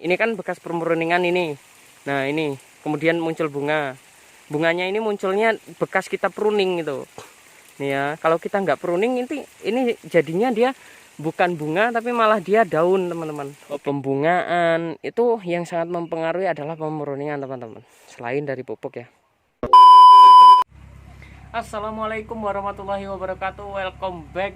ini kan bekas pemuruningan ini. Nah ini kemudian muncul bunga. Bunganya ini munculnya bekas kita pruning gitu. Nih ya, kalau kita nggak pruning ini jadinya dia bukan bunga tapi malah dia daun teman-teman. Pembungaan itu yang sangat mempengaruhi adalah pemuruningan teman-teman. Selain dari pupuk ya. Assalamualaikum warahmatullahi wabarakatuh. Welcome back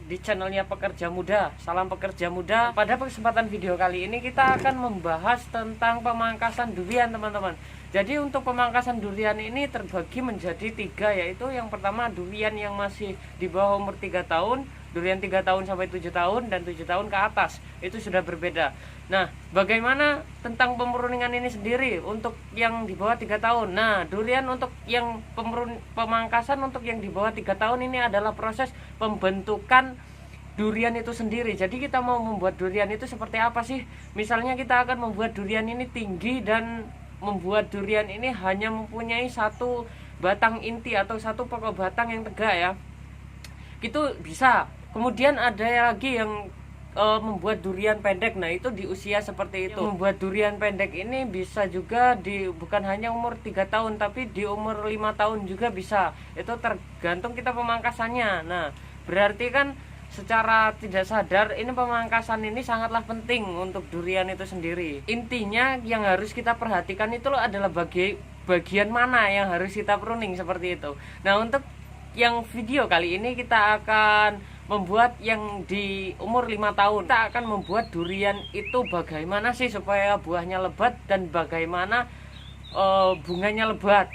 di channelnya Pekerja Muda. Salam pekerja muda. Pada kesempatan video kali ini kita akan membahas tentang pemangkasan durian teman-teman. Jadi untuk pemangkasan durian ini terbagi menjadi 3, yaitu yang pertama durian yang masih di bawah umur 3 tahun, durian 3 tahun sampai 7 tahun, dan 7 tahun ke atas. Itu sudah berbeda. Nah, bagaimana tentang pemuruningan ini sendiri untuk yang di bawah 3 tahun? Nah, durian untuk yang pemangkasan untuk yang di bawah 3 tahun ini adalah proses pembentukan durian itu sendiri. Jadi kita mau membuat durian itu seperti apa sih? Misalnya kita akan membuat durian ini tinggi dan membuat durian ini hanya mempunyai satu batang inti atau satu pokok batang yang tegak ya. Itu bisa. Kemudian ada lagi yang membuat durian pendek. Nah itu di usia seperti itu. Membuat durian pendek ini bisa juga bukan hanya umur 3 tahun tapi di umur 5 tahun juga bisa. Itu tergantung kita pemangkasannya. Nah berarti kan secara tidak sadar ini pemangkasan ini sangatlah penting untuk durian itu sendiri. Intinya yang harus kita perhatikan itu adalah bagian mana yang harus kita pruning seperti itu. Nah untuk yang video kali ini kita akan membuat yang di umur 5 tahun. Kita akan membuat durian itu bagaimana sih supaya buahnya lebat dan bagaimana bunganya lebat.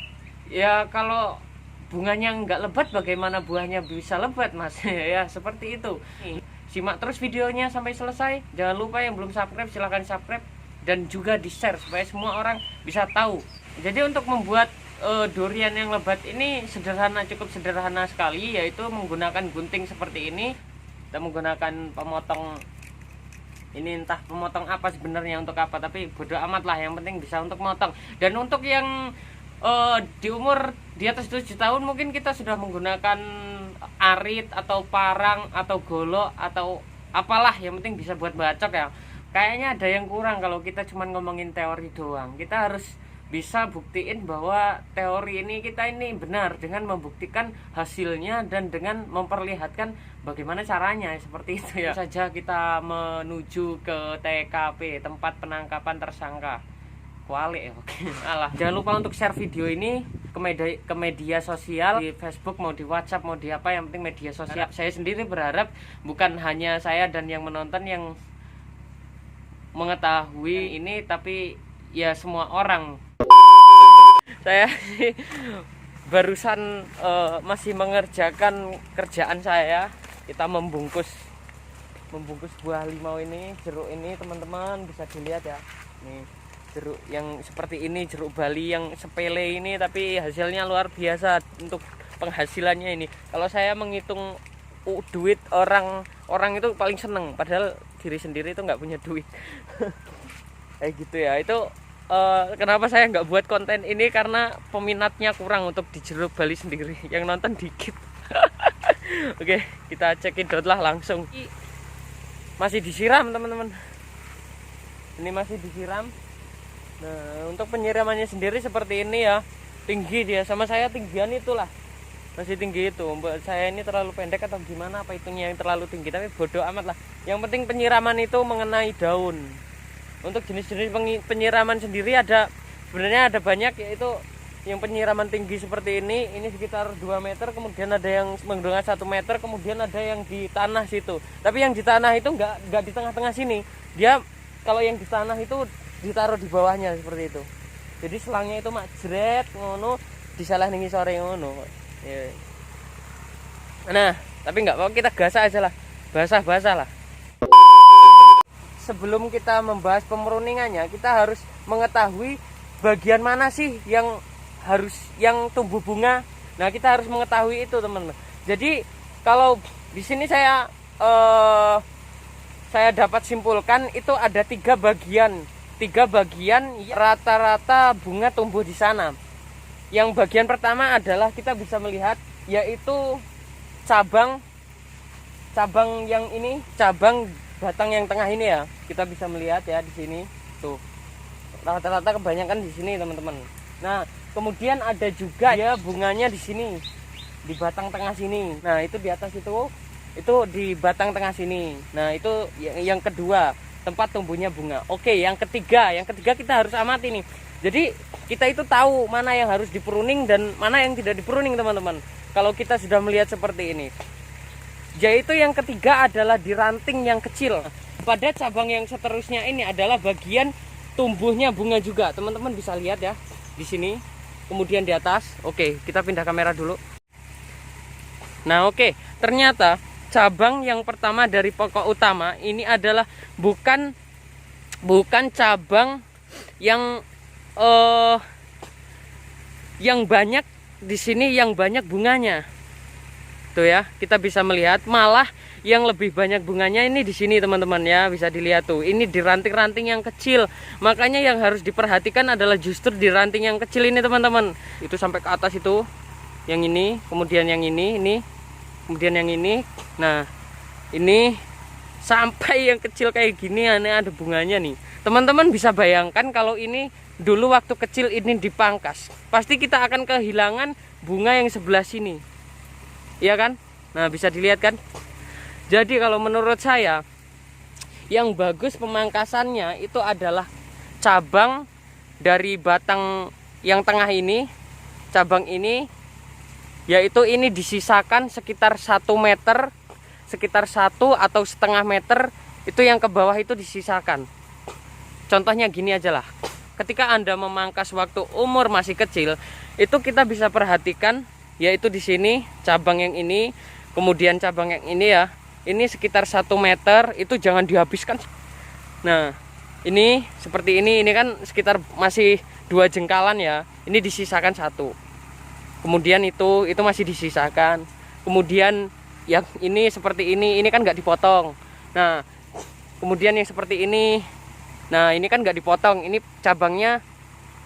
Ya kalau bunganya nggak lebat bagaimana buahnya bisa lebat mas. Ya seperti itu. Simak terus videonya sampai selesai. Jangan lupa yang belum subscribe silahkan subscribe dan juga di share supaya semua orang bisa tahu. Jadi untuk membuat durian yang lebat ini cukup sederhana sekali, yaitu menggunakan gunting seperti ini. Kita menggunakan pemotong ini, entah pemotong apa sebenarnya untuk apa, tapi bodo amat lah, yang penting bisa untuk motong. Dan untuk yang di umur di atas 7 tahun mungkin kita sudah menggunakan arit atau parang atau golok atau apalah, yang penting bisa buat bacok ya. Kayaknya ada yang kurang kalau kita cuma ngomongin teori doang. Kita harus bisa buktiin bahwa teori kita ini benar dengan membuktikan hasilnya dan dengan memperlihatkan bagaimana caranya, seperti itu ya. Saja kita menuju ke TKP, tempat penangkapan tersangka. Kualik ya. Alah, jangan lupa untuk share video ini ke media sosial, di Facebook mau di WhatsApp mau di apa, yang penting media sosial. Saya sendiri berharap bukan hanya saya dan yang menonton yang mengetahui ini, tapi ya semua orang. Saya barusan masih mengerjakan kerjaan saya. Kita membungkus buah limau ini, jeruk ini teman-teman bisa dilihat ya. Nih jeruk yang seperti ini, jeruk Bali yang sepele ini tapi hasilnya luar biasa untuk penghasilannya ini. Kalau saya menghitung duit orang itu paling seneng, padahal diri sendiri itu nggak punya duit. Kayak gitu ya. Itu kenapa saya nggak buat konten ini, karena peminatnya kurang untuk di jeruk Bali sendiri, yang nonton dikit. Oke, kita cekidot lah langsung. Masih disiram teman-teman, ini masih disiram. Nah untuk penyiramannya sendiri seperti ini ya, tinggi dia, sama saya tinggian itulah, masih tinggi itu. Mbak saya ini terlalu pendek atau gimana, apa itunya yang terlalu tinggi, tapi bodoh amat lah. Yang penting penyiraman itu mengenai daun. Untuk jenis-jenis penyiraman sendiri sebenarnya ada banyak, yaitu yang penyiraman tinggi seperti ini sekitar 2 meter, kemudian ada yang menggunakan 1 meter, kemudian ada yang di tanah situ. Tapi yang di tanah itu enggak di tengah-tengah sini. Dia kalau yang di tanah itu ditaruh di bawahnya seperti itu. Jadi selangnya itu mak jret ngono, disalah ning sore ngono. Ya. Nah, tapi enggak apa, kita gas aja lah. Basah-basah lah. Sebelum kita membahas pemuruningannya, kita harus mengetahui bagian mana sih yang tumbuh bunga. Nah, kita harus mengetahui itu, teman-teman. Jadi, kalau di sini saya dapat simpulkan itu ada 3 bagian rata-rata bunga tumbuh di sana. Yang bagian pertama adalah kita bisa melihat, yaitu cabang yang ini, cabang batang yang tengah ini ya, kita bisa melihat ya di sini. Tuh. Rata-rata kebanyakan di sini, teman-teman. Nah, kemudian ada juga ya bunganya di sini. Di batang tengah sini. Nah, itu di atas itu di batang tengah sini. Nah, itu yang kedua, tempat tumbuhnya bunga. Oke, yang ketiga kita harus amati nih. Jadi, kita itu tahu mana yang harus dipruning dan mana yang tidak dipruning, teman-teman. Kalau kita sudah melihat seperti ini. Yaitu yang ketiga adalah di ranting yang kecil. Pada cabang yang seterusnya ini adalah bagian tumbuhnya bunga juga. Teman-teman bisa lihat ya di sini. Kemudian di atas. Oke, kita pindah kamera dulu. Nah, oke. Ternyata cabang yang pertama dari pokok utama ini adalah bukan cabang yang banyak di sini, yang banyak bunganya. Tuh ya, kita bisa melihat malah yang lebih banyak bunganya ini di sini, teman-teman ya. Bisa dilihat tuh, ini di ranting-ranting yang kecil. Makanya yang harus diperhatikan adalah justru di ranting yang kecil ini, teman-teman. Itu sampai ke atas itu. Yang ini, kemudian yang ini, kemudian yang ini. Nah, ini sampai yang kecil kayak gini, ada bunganya nih. Teman-teman bisa bayangkan kalau ini dulu waktu kecil ini dipangkas, pasti kita akan kehilangan bunga yang sebelah sini. Iya kan? Nah, bisa dilihat kan? Jadi kalau menurut saya yang bagus pemangkasannya itu adalah cabang dari batang yang tengah ini, cabang ini, yaitu ini disisakan sekitar 1 meter, sekitar 1 atau setengah meter, itu yang ke bawah itu disisakan. Contohnya gini aja lah. Ketika Anda memangkas waktu umur masih kecil, itu kita bisa perhatikan, yaitu di sini cabang yang ini, kemudian cabang yang ini ya, ini sekitar 1 meter, itu jangan dihabiskan. Nah, ini seperti ini kan sekitar masih 2 jengkalan ya, ini disisakan 1. Kemudian itu masih disisakan. Kemudian yang ini seperti ini kan nggak dipotong. Nah, kemudian yang seperti ini, nah ini kan nggak dipotong, ini cabangnya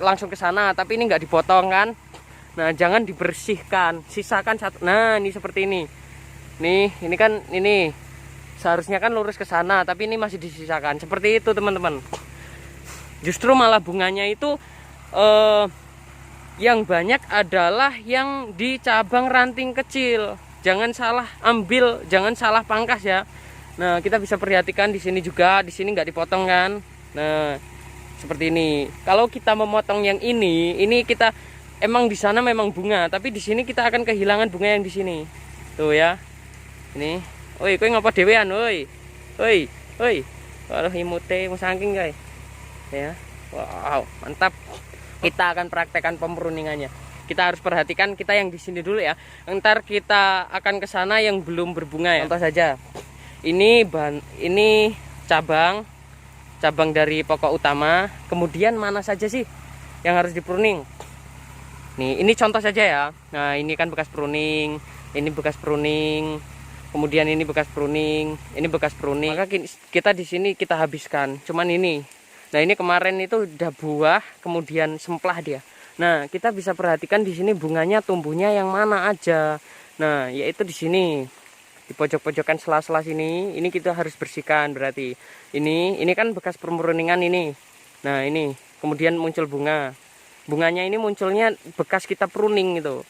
langsung ke sana, tapi ini nggak dipotong kan. Nah, jangan dibersihkan, sisakan 1. Nah, ini seperti ini. Nih, ini kan ini seharusnya kan lurus ke sana, tapi ini masih disisakan. Seperti itu, teman-teman. Justru malah bunganya itu yang banyak adalah yang di cabang ranting kecil. Jangan salah ambil, jangan salah pangkas ya. Nah, kita bisa perhatikan di sini juga, di sini nggak dipotong kan. Nah, seperti ini. Kalau kita memotong yang ini kita emang di sana memang bunga, tapi di sini kita akan kehilangan bunga yang di sini. Tuh ya. Ini. Oi, kowe ngapa dhewean, oi? Oi. Waduh, imute mau saking, guys. Ya. Wow, mantap. Kita akan praktekkan pemruningannya. Kita harus perhatikan kita yang di sini dulu ya. Ntar kita akan ke sana yang belum berbunga ya. Contoh saja. Ini cabang dari pokok utama. Kemudian mana saja sih yang harus dipruning? Nih, ini contoh saja ya. Nah, ini kan bekas pruning, ini bekas pruning, kemudian ini bekas pruning, ini bekas pruning. Maka kita di sini kita habiskan. Cuman ini. Nah, ini kemarin itu udah buah, kemudian semplah dia. Nah, kita bisa perhatikan di sini bunganya tumbuhnya yang mana aja. Nah, yaitu di sini. Di pojok-pojokan sela-sela sini, ini kita harus bersihkan berarti. Ini kan bekas pemruningan ini. Nah, ini kemudian muncul bunga. Bunganya ini munculnya bekas kita pruning gitu.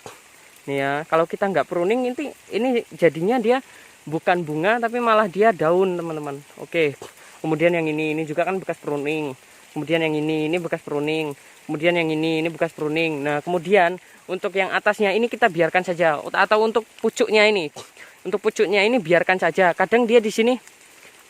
Nih ya, kalau kita nggak pruning ini jadinya dia bukan bunga tapi malah dia daun, teman-teman. Oke. Kemudian yang ini juga kan bekas pruning. Kemudian yang ini bekas pruning. Kemudian yang ini bekas pruning. Nah, kemudian untuk yang atasnya ini kita biarkan saja, atau untuk pucuknya ini. Untuk pucuknya ini biarkan saja. Kadang dia di sini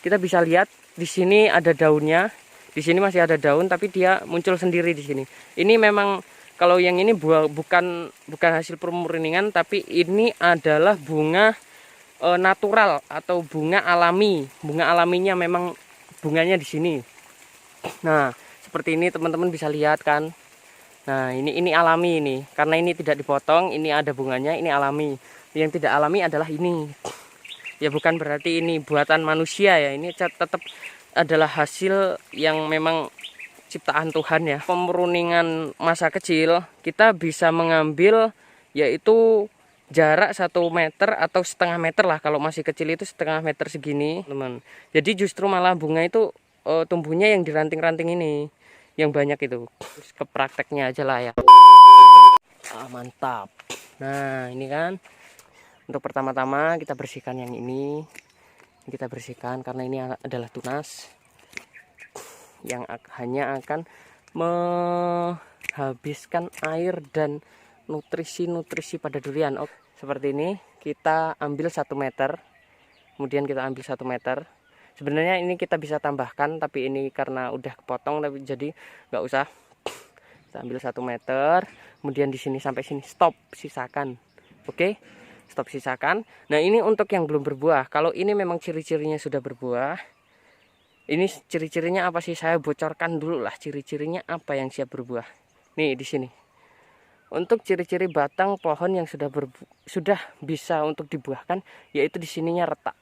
kita bisa lihat di sini ada daunnya. Di sini masih ada daun, tapi dia muncul sendiri di sini. Ini memang kalau yang ini bukan hasil pemurningan, tapi ini adalah bunga natural atau bunga alami. Bunga alaminya memang bunganya di sini. Nah, seperti ini teman-teman bisa lihat kan. Nah, ini alami ini. Karena ini tidak dipotong, ini ada bunganya, ini alami. Yang tidak alami adalah ini. Ya bukan berarti ini buatan manusia ya. Ini tetap adalah hasil yang memang ciptaan Tuhan ya. Pemruningan masa kecil kita bisa mengambil yaitu jarak 1 meter atau setengah meter lah. Kalau masih kecil itu setengah meter segini, teman. Jadi justru malah bunga itu tumbuhnya yang di ranting-ranting ini yang banyak itu. Terus ke prakteknya aja lah ya. Mantap. Nah ini kan untuk pertama-tama kita bersihkan yang ini. Kita bersihkan karena ini adalah tunas yang hanya akan menghabiskan air dan nutrisi-nutrisi pada durian. Seperti ini kita ambil 1 meter, kemudian kita ambil 1 meter. Sebenarnya ini kita bisa tambahkan, tapi ini karena udah kepotong, tapi jadi nggak usah. Kita ambil 1 meter, kemudian di sini sampai sini stop, sisakan. Oke, stop, sisakan. Nah ini untuk yang belum berbuah. Kalau ini memang ciri-cirinya sudah berbuah. Ini ciri-cirinya apa sih? Saya bocorkan dulu lah ciri-cirinya apa yang siap berbuah. Nih di sini. Untuk ciri-ciri batang pohon yang sudah bisa untuk dibuahkan, yaitu di sininya retak.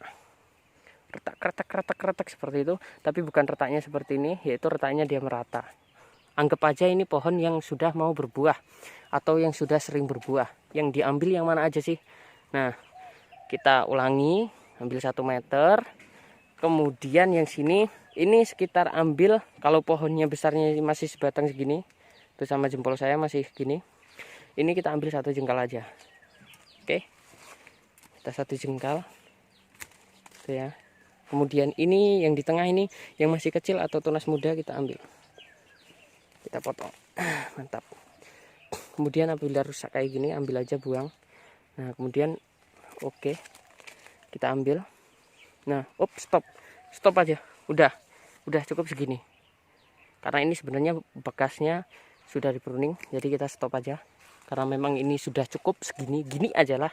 Retak seperti itu, tapi bukan retaknya seperti ini, yaitu retaknya dia merata. Anggap aja ini pohon yang sudah mau berbuah atau yang sudah sering berbuah. Yang diambil yang mana aja sih? Nah, kita ulangi, ambil 1 meter. Kemudian yang sini ini sekitar ambil, kalau pohonnya besarnya masih sebatang segini, itu sama jempol saya masih gini, ini kita ambil 1 jengkal aja. Oke, kita 1 jengkal itu ya. Kemudian ini yang di tengah ini yang masih kecil atau tunas muda kita ambil, kita potong. Mantap. Kemudian apabila rusak kayak gini ambil aja, buang. Nah kemudian oke, kita ambil. Nah stop aja, udah cukup segini, karena ini sebenarnya bekasnya sudah di pruning, jadi kita stop aja karena memang ini sudah cukup segini, gini aja lah,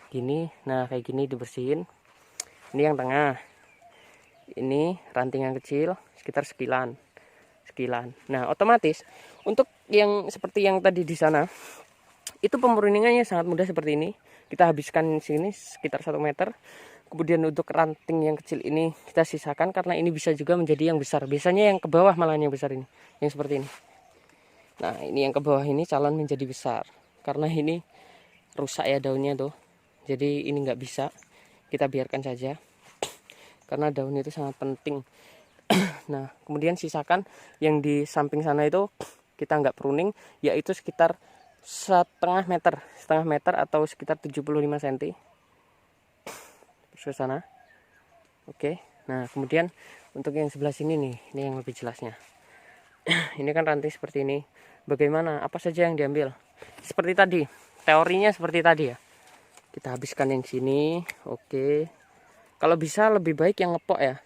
gini. Nah kayak gini dibersihin. Ini yang tengah, ini ranting yang kecil sekitar sekilan. Nah otomatis untuk yang seperti yang tadi di sana itu pemruningannya sangat mudah seperti ini. Kita habiskan sini sekitar 1 meter. Kemudian untuk ranting yang kecil ini kita sisakan karena ini bisa juga menjadi yang besar. Biasanya yang ke bawah malah yang besar ini, yang seperti ini. Nah ini yang ke bawah ini calon menjadi besar karena ini rusak ya daunnya tuh. Jadi ini nggak bisa, kita biarkan saja karena daun itu sangat penting. Nah kemudian sisakan yang di samping sana itu kita nggak pruning, yaitu sekitar setengah meter atau sekitar 75 cm ke sana. Oke, nah kemudian untuk yang sebelah sini nih, ini yang lebih jelasnya. Ini kan ranting seperti ini. Bagaimana, apa saja yang diambil? Seperti tadi, teorinya seperti tadi ya. Kita habiskan yang sini. Oke, kalau bisa lebih baik yang ngepok ya,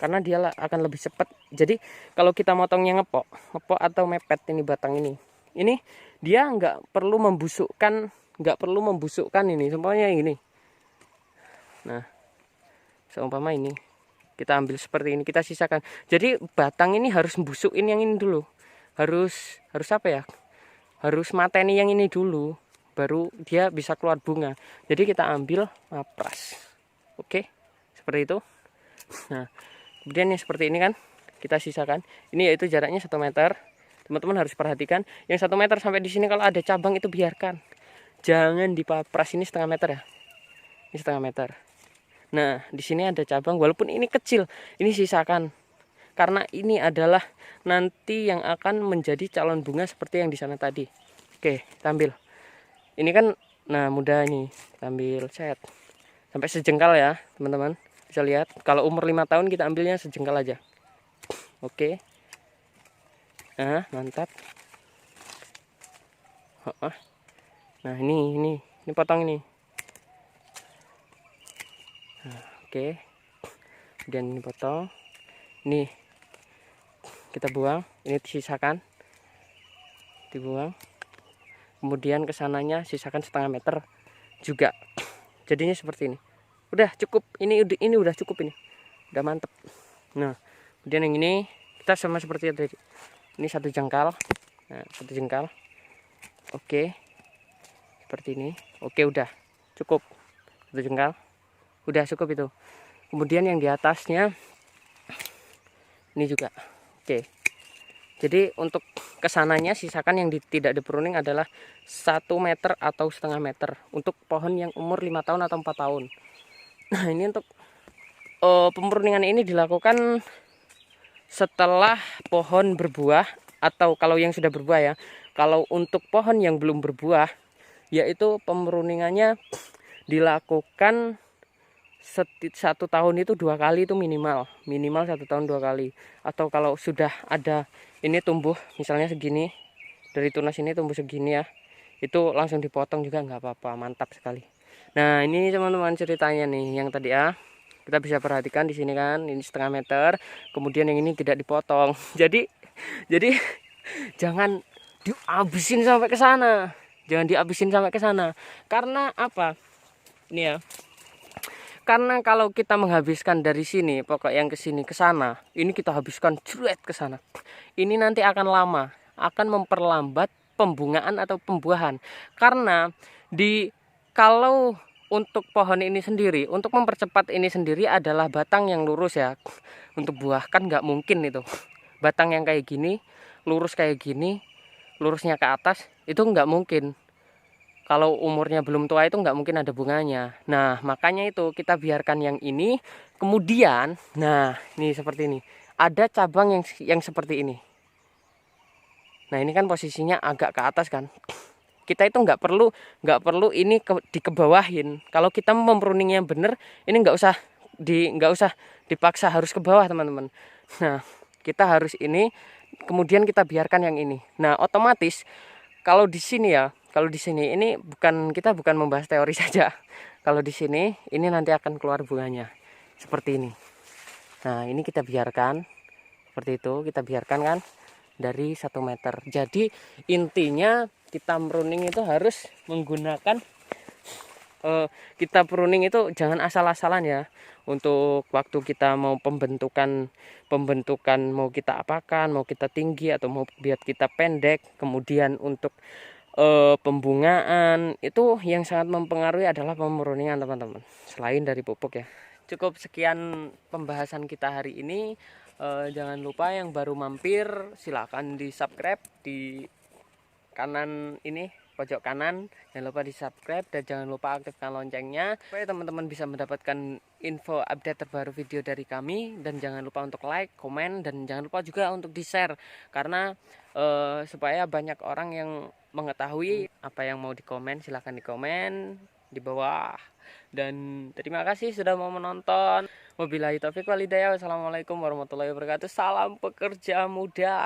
karena dia akan lebih cepat. Jadi kalau kita motongnya ngepok atau mepet ini batang ini dia nggak perlu membusukkan ini, semuanya yang ini. Nah seumpama ini kita ambil seperti ini, kita sisakan. Jadi batang ini harus busukin yang ini dulu, harus apa ya, harus mateni yang ini dulu, baru dia bisa keluar bunga. Jadi kita ambil mapras. Oke, seperti itu. Nah kemudian yang seperti ini kan kita sisakan. Ini yaitu jaraknya 1 meter. Teman-teman harus perhatikan yang 1 meter sampai di sini, kalau ada cabang itu biarkan, jangan dipapras. Ini 1/2 meter ya, ini 1/2 meter. Nah di sini ada cabang, walaupun ini kecil, ini sisakan karena ini adalah nanti yang akan menjadi calon bunga seperti yang di sana tadi. Oke, kita ambil ini kan, nah mudah ini, kita ambil set sampai sejengkal ya teman-teman, bisa lihat. Kalau umur 5 tahun kita ambilnya sejengkal aja. Oke, nah mantap. Nah ini potong ini. Nah, oke, kemudian ini potong, ini kita buang, ini sisakan, dibuang. Kemudian kesananya sisakan 1/2 meter juga, jadinya seperti ini. Udah cukup, ini udah cukup, ini udah mantep. Nah kemudian yang ini kita sama seperti tadi, ini 1 jengkal. Nah 1 jengkal. Oke, seperti ini. Oke, udah cukup 1 jengkal, udah cukup itu. Kemudian yang di atasnya ini juga. Oke, jadi untuk kesananya sisakan yang tidak dipruning adalah 1 meter atau 1/2 meter untuk pohon yang umur 5 tahun atau 4 tahun. Nah ini untuk pemruningan ini dilakukan setelah pohon berbuah, atau kalau yang sudah berbuah ya. Kalau untuk pohon yang belum berbuah, yaitu pemruningannya dilakukan satu tahun itu 2 kali, itu minimal 1 tahun 2 kali. Atau kalau sudah ada ini tumbuh misalnya segini, dari tunas ini tumbuh segini ya, itu langsung dipotong juga nggak apa-apa, mantap sekali. Nah ini teman-teman ceritanya nih, yang tadi ya kita bisa perhatikan di sini kan, ini 1/2 meter, kemudian yang ini tidak dipotong. Jadi jangan dihabisin sampai ke sana, karena apa ini ya, karena kalau kita menghabiskan dari sini, pokok yang ke sini ke sana, ini kita habiskan jret ke sana. Ini nanti akan lama, akan memperlambat pembungaan atau pembuahan. Karena kalau untuk pohon ini sendiri, untuk mempercepat ini sendiri adalah batang yang lurus ya. Untuk buah kan nggak mungkin itu. Batang yang kayak gini, lurus kayak gini, lurusnya ke atas, itu nggak mungkin. Kalau umurnya belum tua itu nggak mungkin ada bunganya. Nah makanya itu kita biarkan yang ini. Kemudian, nah ini seperti ini. Ada cabang yang seperti ini. Nah ini kan posisinya agak ke atas kan. Kita itu nggak perlu ini dikebawahin. Kalau kita mempruningnya bener, ini nggak usah dipaksa harus ke bawah teman-teman. Nah kita harus ini. Kemudian kita biarkan yang ini. Nah otomatis kalau di sini ya. Kalau di sini ini kita bukan membahas teori saja. Kalau di sini ini nanti akan keluar bunganya seperti ini. Nah, ini kita biarkan seperti itu, kita biarkan kan dari 1 meter. Jadi intinya kita pruning itu harus menggunakan kita pruning itu jangan asal-asalan ya. Untuk waktu kita mau pembentukan mau kita apakan, mau kita tinggi atau mau biar kita pendek. Kemudian untuk pembungaan itu yang sangat mempengaruhi adalah pemruningan teman-teman, selain dari pupuk ya. Cukup sekian pembahasan kita hari ini. Jangan lupa yang baru mampir silakan di subscribe di kanan ini, pojok kanan, jangan lupa di subscribe dan jangan lupa aktifkan loncengnya supaya teman-teman bisa mendapatkan info update terbaru video dari kami. Dan jangan lupa untuk like, komen, dan jangan lupa juga untuk di share, karena supaya banyak orang yang mengetahui apa yang mau dikomen. Silahkan dikomen di bawah. Dan terima kasih sudah mau menonton. Wabillahi taufiq wal hidayah. Wassalamualaikum warahmatullahi wabarakatuh. Salam pekerja muda.